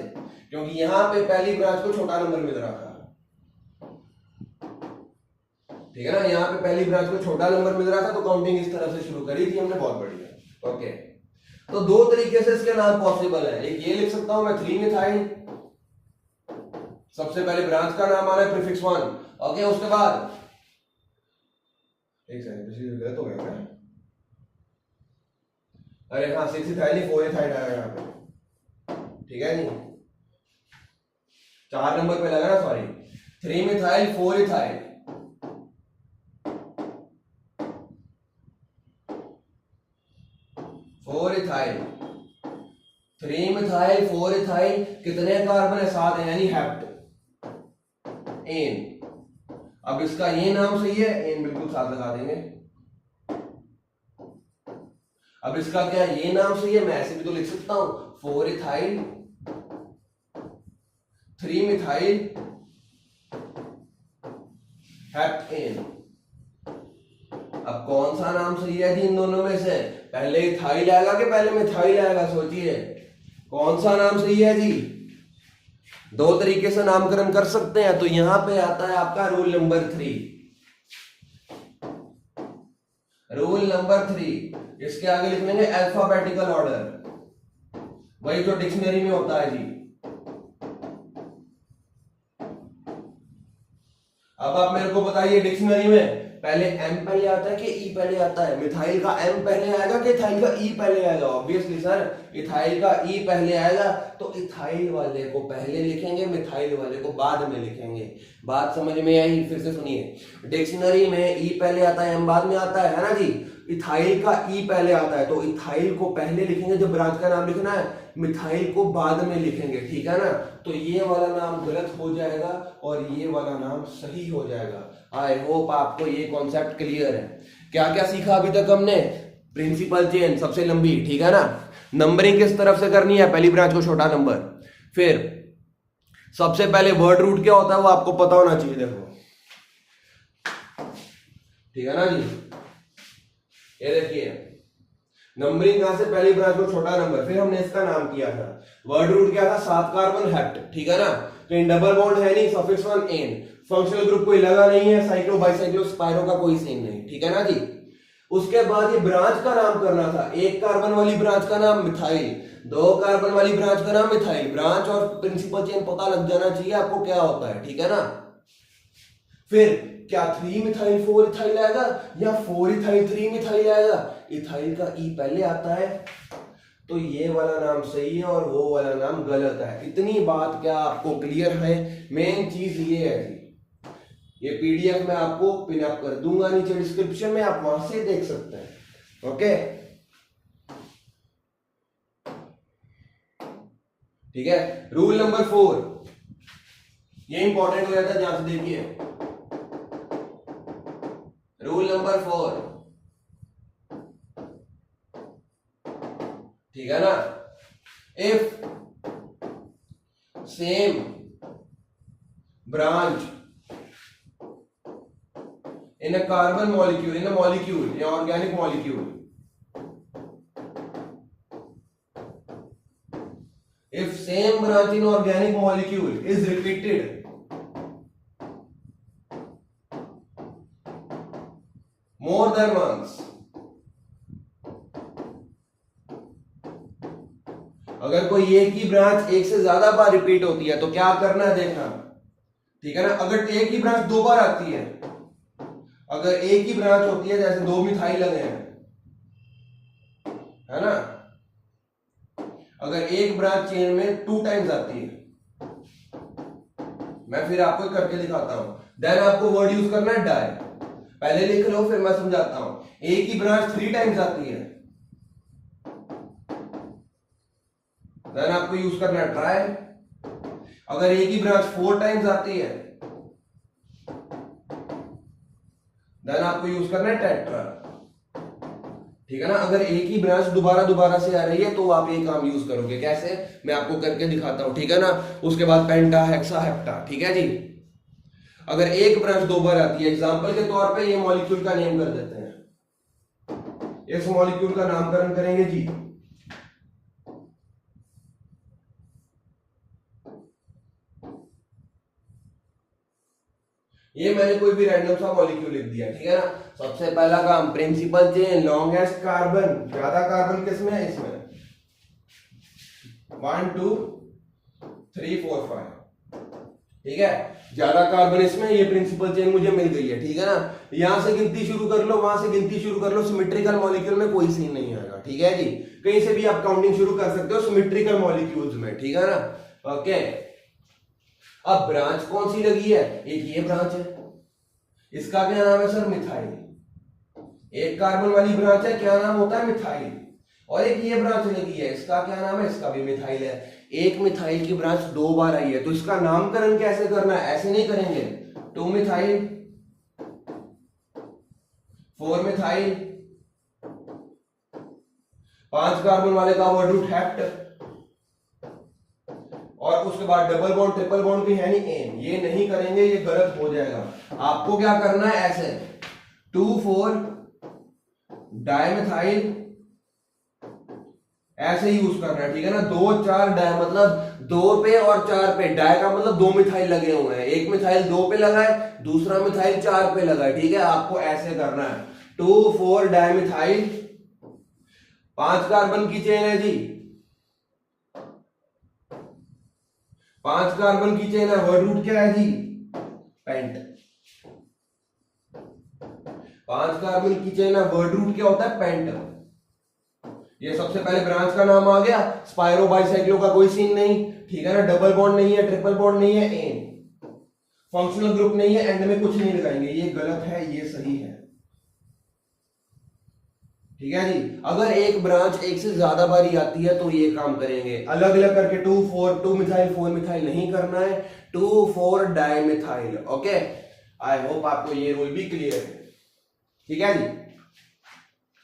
क्योंकि यहां पे पहली ब्रांच को छोटा नंबर मिल रहा था, ठीक है ना। यहाँ पे पहली ब्रांच को छोटा नंबर मिल रहा था, तो काउंटिंग इस तरह से शुरू करी थी हमने, बहुत बढ़िया। ओके, तो 2 तरीके से इसके नाम पॉसिबल है। एक ये लिख सकता हूं मैं 3 मिथाइल, सबसे पहले ब्रांच का नाम आ रहा है प्रीफिक्स 1, ओके। उसके बाद एक सेकंड गलत हो गया क्या, अरे हाँ 6 इथाइल 4 इथाइल आएगा यहाँ पे, ठीक है नहीं, 4 नंबर पे लगा ना, sorry. 3 methyl 4 ethyl, 4 ethyl, 3 methyl 4 ethyl, कितने कार्बन है, 7 है, यानी हेप्ट एन। अब इसका ये नाम सही है, एन बिल्कुल साथ लगा देंगे। अब इसका क्या ये नाम सही है, मैं ऐसे भी तो लिख सकता हूं 4 इथाइल 3 मिथाइल हेप्ट एन। अब कौन सा नाम सही है जी इन दोनों में से, पहले इथाइल आएगा कि पहले मिथाइल आएगा, सोचिए कौन सा नाम सही है जी। 2 तरीके से नामकरण कर सकते हैं, तो यहां पे आता है आपका रूल नंबर 3। रूल नंबर 3, इसके आगे लिख लेंगे अल्फाबेटिकल ऑर्डर, वही जो डिक्शनरी में होता है जी। अब आप मेरे को बताइए, डिक्शनरी में पहले एम पहले आता है कि ई पहले आता है? मिथाइल का एम पहले आएगा कि इथाइल का ई पहले आएगा? ऑब्वियसली सर इथाइल का ई पहले आएगा, तो इथाइल वाले को पहले लिखेंगे, मिथाइल वाले को बाद में लिखेंगे। बात समझ में आई? फिर से सुनिए, डिक्शनरी में ई पहले आता है एम बाद में आता है ना जी। इथाइल का ई पहले आता है, तो इथाइल को पहले लिखेंगे जब ब्रांच का नाम लिखना है, मिथाइल को बाद में लिखेंगे, ठीक है ना। तो ये वाला नाम गलत हो जाएगा और ये वाला नाम सही हो जाएगा। आई होप आपको ये कॉन्सेप्ट क्लियर है। क्या क्या सीखा अभी तक हमने? प्रिंसिपल चेन सबसे लंबी, ठीक है ना। नंबरिंग किस तरफ से करनी है, पहली ब्रांच को छोटा नंबर। फिर सबसे पहले वर्ड रूट क्या होता है वो आपको पता होना चाहिए, देखो, ठीक है ना जी। ये देखिए नंबरिंग कहां से, पहली ब्रांच को छोटा नंबर, फिर हमने इसका नाम किया था वर्ड रूट क्या था, 7 कार्बन हेप्ट, ठीक है ना। तो इन डबल बॉन्ड है नहीं, सफिक्स 1 एन, फंक्शनल ग्रुप कोई लगा नहीं है, साइक्लो बाइसाइक्लो स्पाइरो का कोई सीन नहीं, ठीक है ना जी। उसके बाद ये ब्रांच का नाम करना था, 1 कार्बन वाली ब्रांच का नाम मिथाइल, 2 कार्बन वाली ब्रांच का नाम मिथाइल। ब्रांच और प्रिंसिपल चेन पता लग जाना चाहिए आपको क्या होता है, ठीक है ना। फिर क्या 3 मिथाइल 4 इथाइल आएगा या 4 इथाइल 3 मिथाइल आएगा? इथाइल का ई पहले आता है, तो ये वाला नाम सही है और वो वाला नाम गलत है। इतनी बात क्या आपको क्लियर है? मेन चीज ये है जी, ये पीडीएफ में आपको पिन अप कर दूंगा नीचे डिस्क्रिप्शन में, आप वहां से देख सकते हैं, ओके। ठीक है, रूल नंबर 4 ये इंपॉर्टेंट हो जाता है, ध्यान से देखिए। रूल नंबर 4, ठीक है ना। If same branch in a carbon molecule, in a molecule, in an organic molecule, if same branch in organic molecule is repeated more than once. अगर कोई एक ही ब्रांच एक से ज्यादा बार रिपीट होती है तो क्या करना है देखना, ठीक है ना। अगर एक ही ब्रांच दो बार आती है, अगर एक ही ब्रांच होती है, जैसे दो मिथाइल लगे हैं, है ना, अगर एक ब्रांच चेन में 2 टाइम्स आती है, मैं फिर आपको करके दिखाता हूं, देन आपको वर्ड यूज करना है डाई। पहले लिख लो फिर मैं समझाता हूं। एक ही ब्रांच 3 टाइम्स आती है, देन आपको यूज करना है ट्राई। अगर एक ही ब्रांच 4 टाइम्स आती है, देन आपको यूज करना है टेट्रा, ठीक है ना। अगर एक ही ब्रांच दोबारा दोबारा से आ रही है तो आप ये काम यूज करोगे, कैसे मैं आपको करके दिखाता हूं, ठीक है ना। उसके बाद पेंटा, हेक्सा, हेप्टा, ठीक है जी। अगर एक ब्रांच 2 बार आती है, एग्जांपल के तौर पे ये मॉलिक्यूल का नेम कर देते हैं, इस मॉलिक्यूल का नामकरण करेंगे जी, ये मैंने कोई भी रैंडम सा मॉलिक्यूल लिख दिया, ठीक है ना। सबसे पहला काम प्रिंसिपल चेन, लॉन्गेस्ट कार्बन, ज्यादा कार्बन किसमें है, इसमें 1 2 3 4 5, ठीक है। ज्यादा कार्बन इसमें, ये प्रिंसिपल चेन मुझे मिल गई है, ठीक है ना। यहां से गिनती शुरू कर लो, वहां से गिनती शुरू कर लो, सिमेट्रिकल मॉलिक्यूल में कोई सीन नहीं आएगा, ठीक है जी। कहीं से भी आप काउंटिंग शुरू कर सकते हो सिमेट्रिकल मॉलिक्यूल्स में, ठीक है ना। ओके, अब ब्रांच कौन सी लगी है, एक ये ब्रांच है, इसका क्या नाम है सर, मिथाइल। एक कार्बन वाली ब्रांच है, क्या नाम होता है, मिथाइल। और एक ये ब्रांच लगी है, इसका क्या नाम है, इसका भी मिथाइल है। एक मिथाइल की ब्रांच 2 बार आई है, तो इसका नामकरण कैसे करना है, ऐसे नहीं करेंगे, 2 मिथाइल, 4 मिथाइल, 5 कार्बन वाले का वर्ड रूट हेप्ट, और उसके बाद डबल बॉन्ड ट्रिपल बॉन्ड भी है नहीं एन, ये नहीं करेंगे, ये गलत हो जाएगा। आपको क्या करना है, ऐसे 2 4 डाइमिथाइल, ऐसे यूज करना है, ठीक है ना। 2 4 डाई, मतलब 2 पे और 4 पे, डाई का मतलब 2 मिथाइल लगे हुए हैं, एक मिथाइल 2 पे लगा है, दूसरा मिथाइल 4 पे लगा है, ठीक है। आपको ऐसे करना है 2 4 डाइमिथाइल, 5 कार्बन की चेन है जी, 5 कार्बन की चेन है, वर्ड रूट क्या है जी, पेंट। 5 कार्बन की चेन है, वर्ड रूट क्या होता है, पेंट। ये सबसे पहले ब्रांच का नाम आ गया, स्पाइरो बाइसाइक्लो का कोई सीन नहीं, ठीक है ना। डबल बॉन्ड नहीं है, ट्रिपल बॉन्ड नहीं है, एन, फंक्शनल ग्रुप नहीं है, एंड में कुछ नहीं लगाएंगे, ये गलत है, ये सही है, ठीक है जी। अगर एक ब्रांच एक से ज्यादा बारी आती है तो ये काम करेंगे, अलग अलग करके 2 4 2 मिथाइल 4 मिथाइल नहीं करना है, 2 4 डाइमिथाइल। ओके, आई होप आपको ये रूल भी क्लियर है, ठीक है जी।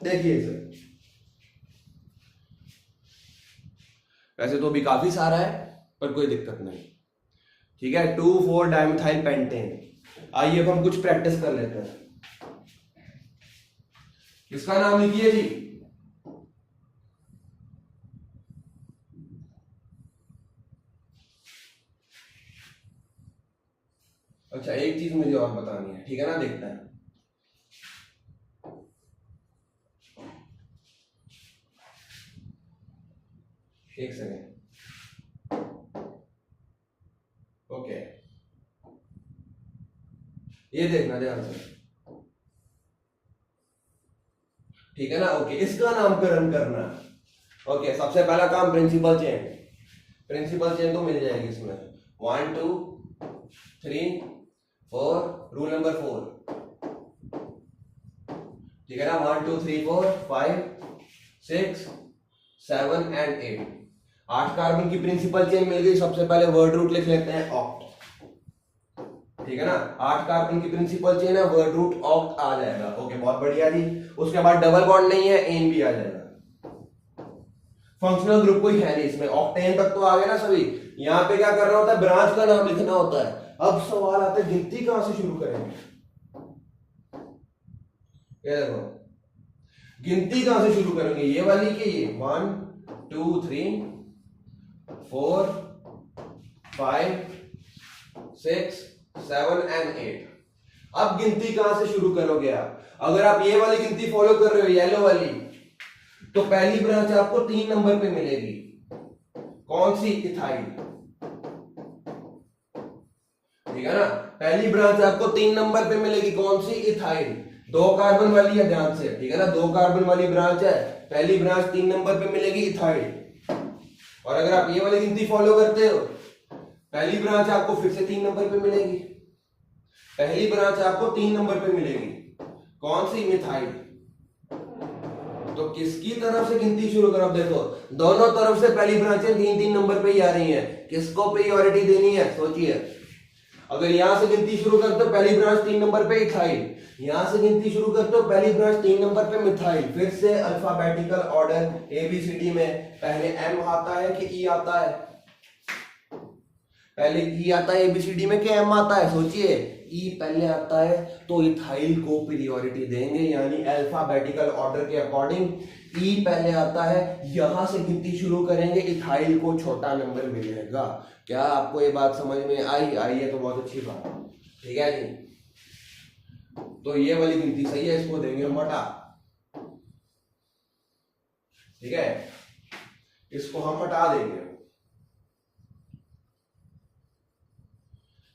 देखिए सर, वैसे तो भी काफी सारा है पर कोई दिक्कत नहीं, ठीक है। 2 4 डाइमिथाइल पेंटेन। आइए अब हम कुछ प्रैक्टिस कर लेते हैं। किसका नाम लिखिए जी, अच्छा एक चीज मुझे और बतानी है, ठीक है ना, देखते हैं। एक सेकेंड, ओके, ये देखना ध्यान से, ठीक है ना। ओके, इसका नामकरण करना। ओके, सबसे पहला काम प्रिंसिपल चेन, प्रिंसिपल चेन तो मिल जाएगी इसमें 1 2 3 4, रूल नंबर 4, ठीक है ना। 1 2 3 4 5 6 7 एंड 8, 8 कार्बन की प्रिंसिपल चेन मिल गई। सबसे पहले वर्ड रूट लिख लेते हैं ऑक्ट, ठीक है ना। 8 कार्बन की प्रिंसिपल चेन है, वर्ड रूट ऑक्ट आ जाएगा। ओके, बहुत बढ़िया जी। उसके बाद डबल बॉन्ड नहीं है, एन भी आ जाएगा। फंक्शनल ग्रुप कोई है नहीं इसमें, ऑक्टेन तक तो आ गए ना सभी। यहां पे क्या करना होता है, ब्रांच का नाम लिखना होता है। अब सवाल आता है गिनती कहां से शुरू करेंगे, ये देखो गिनती कहां से शुरू करेंगे, ये वाली की ये 1 2 3 4 5 6 7 एंड 8। अब गिनती कहां से शुरू करोगे आप, अगर आप ये वाली गिनती फॉलो कर रहे हो येलो वाली, तो पहली ब्रांच आपको 3 नंबर पे मिलेगी। कौन सी? इथाइल। ठीक है ना, पहली ब्रांच आपको 3 नंबर पे मिलेगी। कौन सी? इथाइल। 2 कार्बन वाली है, ध्यान से, ठीक है ना, 2 कार्बन वाली ब्रांच है, पहली ब्रांच 3 नंबर पे मिलेगी, इथाइल। और अगर आप ये वाली गिनती फॉलो करते हो, पहली ब्रांच आपको फिर से 3 नंबर पे मिलेगी, पहली ब्रांच आपको 3 नंबर पे मिलेगी। कौन सी? मिथाइल। तो किसकी तरफ से गिनती शुरू करो? अब देखो, दोनों तरफ से पहली ब्रांचें 3-3 नंबर पे ही आ रही हैं। किसको प्रायोरिटी देनी है? सोचिए। अगर यहां से गिनती शुरू करते हो, पहली ब्रांच 3 नंबर पे इथाइल, यहां से गिनती शुरू करते हो, पहली ब्रांच 3 नंबर पे मिथाइल। फिर से अल्फाबेटिकल ऑर्डर ABCD में पहले M आता है कि E आता है? पहले E आता है ABCD में कि M आता है? सोचिए, E पहले आता है, तो इथाइल को प्रायोरिटी देंगे, यानी अल्फाबेटिकल ऑर्डर के अकॉर्डिंग E पहले आता है, यहां से गिनती शुरू करेंगे, इथाइल को छोटा नंबर मिलेगा। क्या आपको ये बात समझ में आई? आई है तो बहुत अच्छी बात, ठीक है जी। तो ये वाली गिनती सही है, इसको देंगे हम हटा, ठीक है, इसको हम हटा देंगे।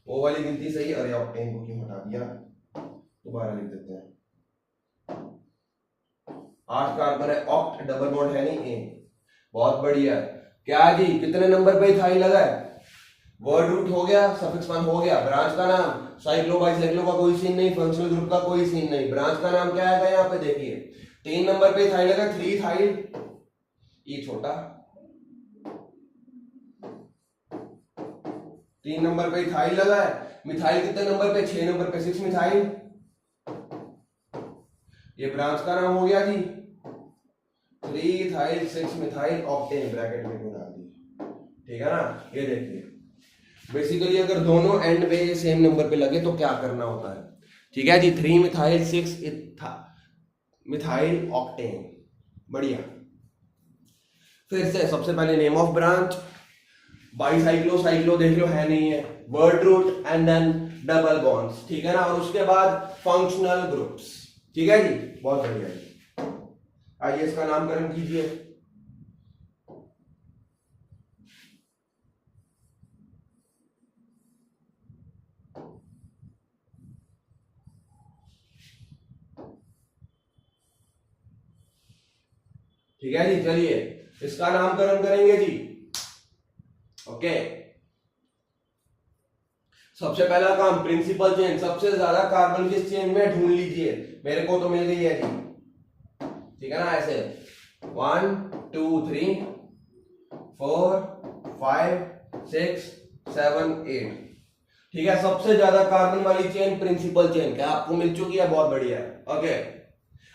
वो वाली गिनती सही है। अरे ऑक्टेन को क्यों हटा दिया? दोबारा लिख देते हैं। 8 कार्बन है, ऑक्ट डबल बॉन्ड है नहीं, ए। बहुत बढ़िया। क्या जी, कितने नंबर पे इथाइल लगा है? वर्ड रूट हो गया, सफिक्स 1 हो गया, ब्रांच का नाम साइक्लो बाइसाइक्लो का कोई सीन नहीं, फंक्शनल ग्रुप का कोई सीन नहीं, ब्रांच का नाम क्या आएगा यहाँ पे? देखिए 3 नंबर पे इथाइल लगा, 3 इथाइल, ई छोटा। 3 नंबर पे इथाइल लगा है, मिथाइल कितने नंबर पे? 6 नंबर पे, 6 मिथाइल। ये ब्रांच का नाम हो गया जी, 3 इथाइल 6 मिथाइल ऑक्टेन, ब्रैकेट में डाल दिए, ठीक है ना। ये देखिए, बेसिकली अगर दोनों एंड पे सेम नंबर पे लगे तो क्या करना होता है, ठीक है जी। 3 मिथाइल 6 मिथाइल ऑक्टेन, बढ़िया। फिर से सबसे पहले name of branch, bicyclo cyclo देख लो है नहीं है, word root and then double bonds, ठीक है ना, और उसके बाद फंक्शनल ग्रुप्स, ठीक है जी, बहुत बढ़िया जी। आइए इसका नामकरण कीजिए। ठीक है जी, चलिए इसका नामकरण करेंगे जी। ओके, सबसे पहला काम प्रिंसिपल चेन, सबसे ज्यादा कार्बन किस चेन में ढूंढ लीजिए। मेरे को तो मिल गई है जी, ठीक है ना, ऐसे 1 2 3 4 5 6 7 8, ठीक है, सबसे ज्यादा कार्बन वाली चेन प्रिंसिपल चेन, क्या आपको मिल चुकी है? बहुत बढ़िया है। ओके,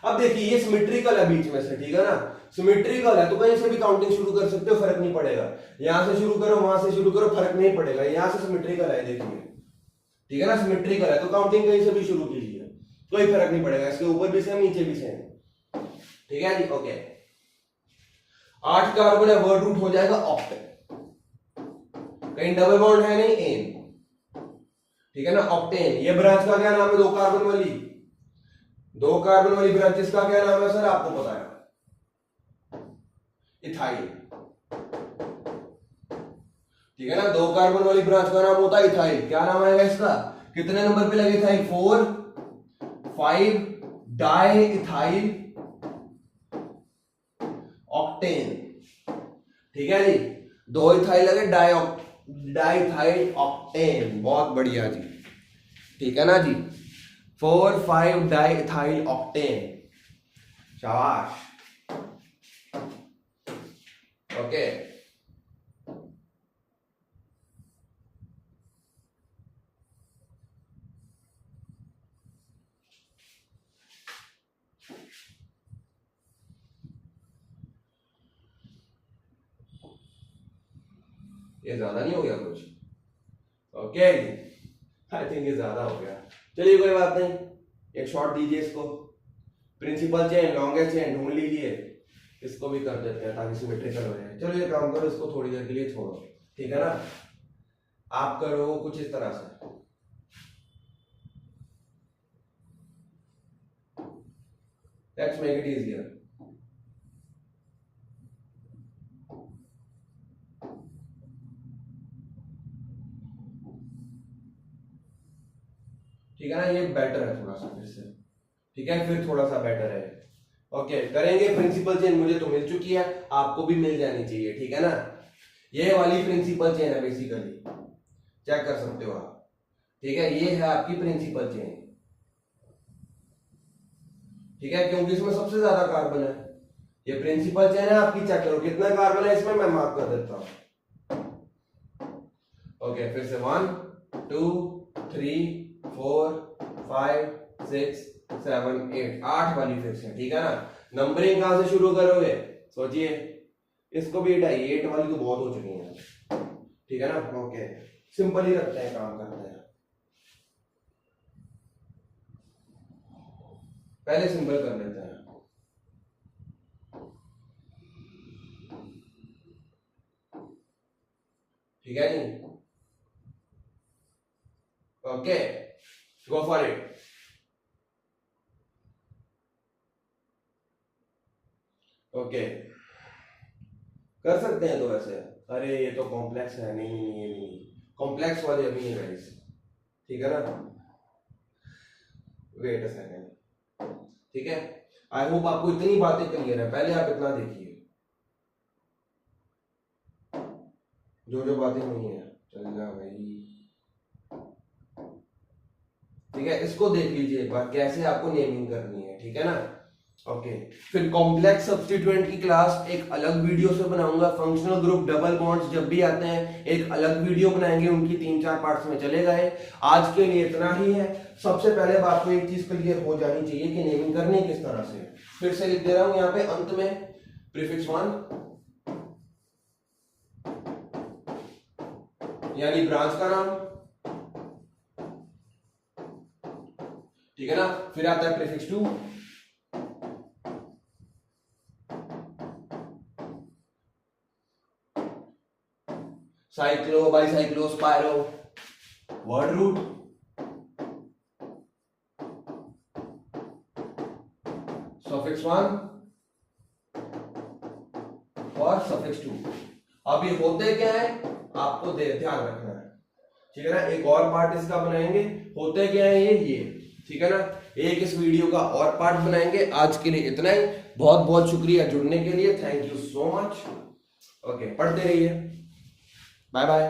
अब देखिए ये सिमेट्रिकल है बीच में से, ठीक है ना, सिमेट्रिकल है तो कहीं से भी काउंटिंग शुरू कर सकते हो, फर्क नहीं पड़ेगा। यहां से शुरू करो, वहां से शुरू करो, फर्क नहीं पड़ेगा। यहां से सिमेट्रिकल है, देखिए, ठीक है ना, सिमेट्रिकल है तो काउंटिंग कहीं से भी शुरू कीजिए, कोई फर्क नहीं पड़ेगा। इसके ऊपर भी सेम, नीचे भी सेम, ठीक है जी। ओके, 8 कार्बन है, वर्ड रूट हो जाएगा ऑक्ट, कहीं डबल बॉन्ड है नहीं, एन, ठीक है ना, ऑक्टेन। ये ब्रांच का क्या नाम है? 2 कार्बन वाली, 2 कार्बन वाली ब्रांचेस का क्या नाम है सर? आपको पता है, इथाइल, ठीक है ना, 2 कार्बन वाली ब्रांच का नाम होता है इथाइल। क्या नाम आएगा इसका? कितने नंबर पे लगे इथाइल? 4 5 डाई इथाइल ऑक्टेन, ठीक है जी, 2 इथाइल लगे, डाई इथाइल ऑक्टेन, बहुत बढ़िया जी, ठीक है ना जी, 4 5 डाई इथाइल ऑक्टेन, शाबाश। ओके, ये ज्यादा नहीं हो गया कुछ? ओके, आई थिंक ये ज्यादा हो गया, चलिए कोई बात नहीं, एक शॉट दीजिए इसको। प्रिंसिपल चेन, लॉन्गेस्ट चेन ढूंढ लीजिए, इसको भी कर देते हैं ताकि सिमेट्रिकल हो जाए। चलो ये काम करो, इसको थोड़ी देर के लिए छोड़ो, ठीक है ना, आप करो कुछ इस तरह से, लेट्स मेक इट इजियर। ठीक है ना, ये बेटर है थोड़ा सा फिर से। ठीक है, फिर थोड़ा सा बेटर है। ओके, करेंगे। प्रिंसिपल चेन मुझे तो मिल चुकी है, आपको भी मिल जानी चाहिए। ठीक है ना, ये वाली प्रिंसिपल चेन है बेसिकली, चेक कर सकते हो आप। ठीक है, ये है आपकी प्रिंसिपल चेन। ठीक है, क्योंकि इसमें सबसे ज्यादा कार्बन है। ये प्रिंसिपल चेन है आपकी, चेक करो कितना कार्बन है इसमें, मैं मार्क कर देता हूं। ओके, फिर से 1 2 3 4 5 6 7 8, 8 वाली फिर से। ठीक है ना, नंबरिंग कहां से शुरू करोगे, सोचिए। इसको भी हटाइए, 8 वाली तो बहुत हो चुकी है। ठीक है ना, ओके, सिंपल ही रखते हैं, काम करते हैं। पहले सिंपल कर लेते हैं। ठीक है जी, okay, go for it. Okay, कर सकते हैं तो वैसे। अरे ये तो कॉम्प्लेक्स है, नहीं नहीं नहीं, नहीं कॉम्प्लेक्स वाले अभी नहीं गाइस। ठीक है ना, वेट अ सेकंड। ठीक है, आई होप आपको इतनी बातें क्लियर है। पहले आप इतना देखिए, जो जो बातें हुई हैं। चल जा भाई। ठीक है, इसको देख लीजिए एक बार, कैसे आपको नेमिंग करनी है। ठीक है ना, ओके। फिर कॉम्प्लेक्स सब्स्टिट्यूएंट की क्लास एक अलग वीडियो से बनाऊंगा। फंक्शनल ग्रुप, डबल बॉन्ड्स जब भी आते हैं एक अलग वीडियो बनाएंगे, उनकी 3-4 पार्ट्स में चले गए। आज के लिए इतना ही है। सबसे पहले बात तो एक चीज क्लियर हो जानी चाहिए कि नेमिंग करनी किस तरह से। फिर से लिख दे रहा हूं यहाँ पे अंत में प्रीफिक्स 1 यानी ब्रांच का नाम। ठीक है ना, फिर आता है prefix 2 cyclo, bicyclo, spiro, word root, suffix 1 और सफिक्स 2। अब ये होते क्या है आपको ध्यान रखना है। ठीक है ना, एक और पार्ट इसका बनाएंगे। होते क्या है ये। ठीक है ना, एक इस वीडियो का और पार्ट बनाएंगे। आज के लिए इतना ही। बहुत बहुत शुक्रिया जुड़ने के लिए, thank you so much. Okay, पढ़ते रहिए, बाय बाय।